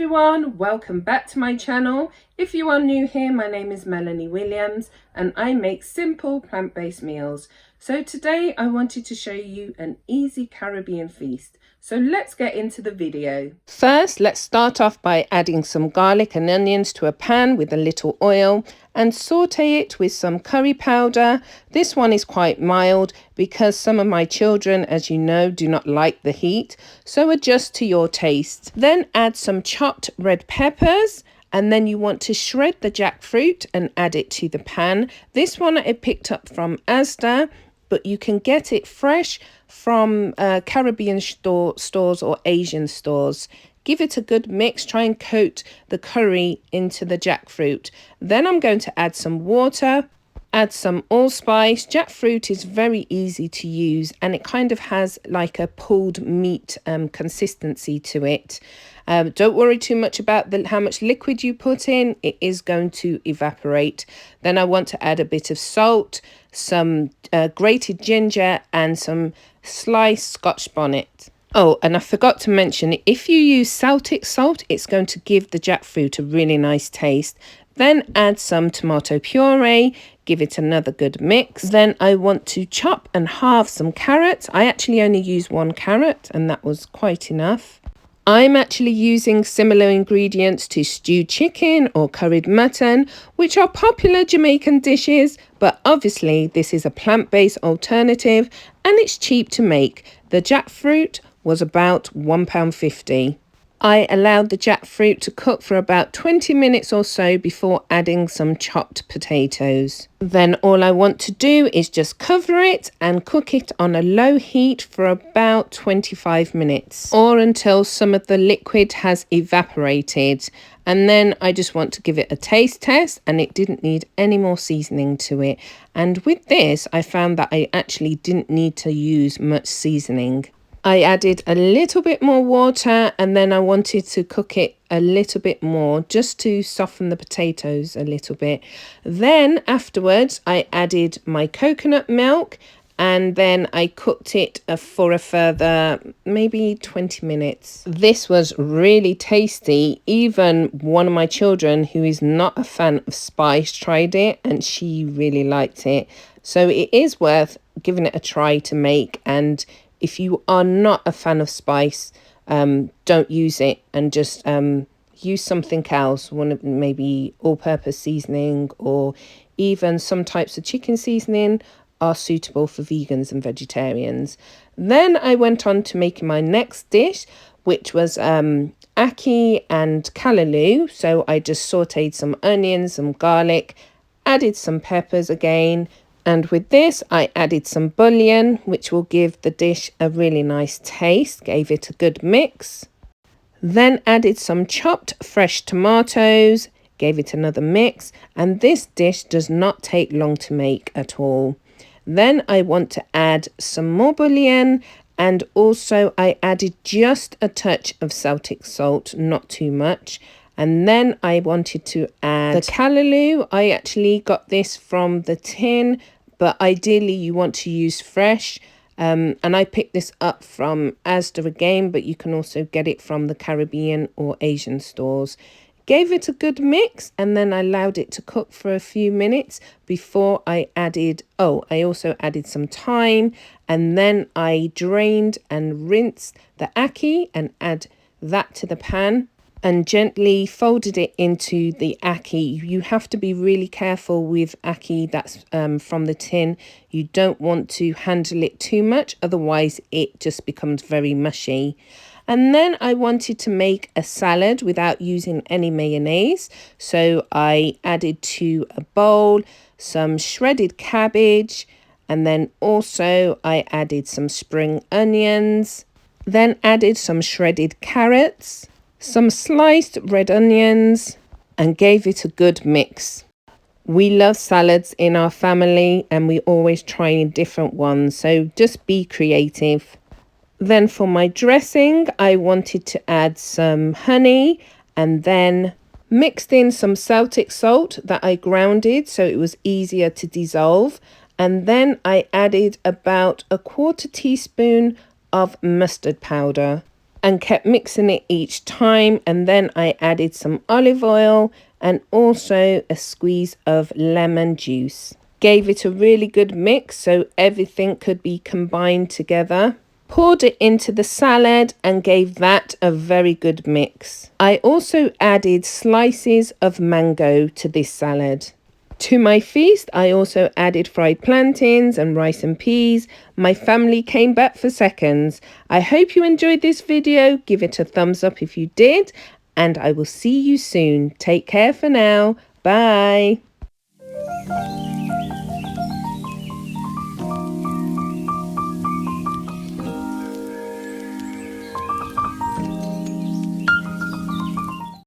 everyone, welcome back to my channel. If you are new here, my name is Melanie Williams and I make simple plant-based meals. So today I wanted to show you an easy Caribbean feast. So let's get into the video. First, let's start off by adding some garlic and onions to a pan with a little oil and saute it with some curry powder. This one is quite mild because some of my children, as you know, do not like the heat, so adjust to your taste. Then add some chopped red peppers, and then you want to shred the jackfruit and add it to the pan. This one I picked up from Asda, but you can get it fresh from Caribbean stores or Asian stores. Give it a good mix. Try and coat the curry into the jackfruit. Then I'm going to add some water, add some allspice. Jackfruit is very easy to use and it kind of has like a pulled meat consistency to it. Don't worry too much about how much liquid you put in. It is going to evaporate. Then I want to add a bit of salt, some grated ginger and some sliced Scotch bonnet. Oh, and I forgot to mention, if you use Celtic salt, it's going to give the jackfruit a really nice taste. Then add some tomato puree, give it another good mix. Then I want to chop and halve some carrots. I actually only use one carrot and that was quite enough. I'm actually using similar ingredients to stewed chicken or curried mutton, which are popular Jamaican dishes, but obviously this is a plant-based alternative and it's cheap to make. The jackfruit was about £1.50. I allowed the jackfruit to cook for about 20 minutes or so before adding some chopped potatoes. Then all I want to do is just cover it and cook it on a low heat for about 25 minutes or until some of the liquid has evaporated. And then I just want to give it a taste test, and it didn't need any more seasoning to it. And with this, I found that I actually didn't need to use much seasoning. I added a little bit more water and then I wanted to cook it a little bit more just to soften the potatoes a little bit. Then afterwards I added my coconut milk and then I cooked it for a further maybe 20 minutes. This was really tasty. Even one of my children, who is not a fan of spice, tried it and she really liked it. So it is worth giving it a try to make, and if you are not a fan of spice, don't use it and just use something else. One of maybe all-purpose seasoning, or even some types of chicken seasoning are suitable for vegans and vegetarians. Then I went on to making my next dish, which was Aki and Callaloo. So I just sauteed some onions, some garlic, added some peppers again. And with this, I added some bouillon, which will give the dish a really nice taste, gave it a good mix. Then added some chopped fresh tomatoes, gave it another mix. And this dish does not take long to make at all. Then I want to add some more bouillon, and also I added just a touch of Celtic salt, not too much. And then I wanted to add the callaloo. I actually got this from the tin, but ideally you want to use fresh. And I picked this up from Asda again, but you can also get it from the Caribbean or Asian stores. Gave it a good mix and then I allowed it to cook for a few minutes before I added, I also added some thyme, and then I drained and rinsed the ackee and add that to the pan and gently folded it into the ackee. You have to be really careful with ackee that's from the tin. You don't want to handle it too much, otherwise it just becomes very mushy. And then I wanted to make a salad without using any mayonnaise. So I added to a bowl some shredded cabbage, and then also I added some spring onions, then added some shredded carrots, some sliced red onions, and gave it a good mix. We love salads in our family and we always try different ones, so just be creative. Then for my dressing, I wanted to add some honey and then mixed in some Celtic salt that I grounded so it was easier to dissolve. And then I added about 1/4 teaspoon of mustard powder. and kept mixing it each time, and then I added some olive oil and also a squeeze of lemon juice. Gave it a really good mix so everything could be combined together. Poured it into the salad and gave that a very good mix. I also added slices of mango to this salad. To my feast, I also added fried plantains and rice and peas. My family came back for seconds. I hope you enjoyed this video. Give it a thumbs up if you did, and I will see you soon. Take care for now. Bye.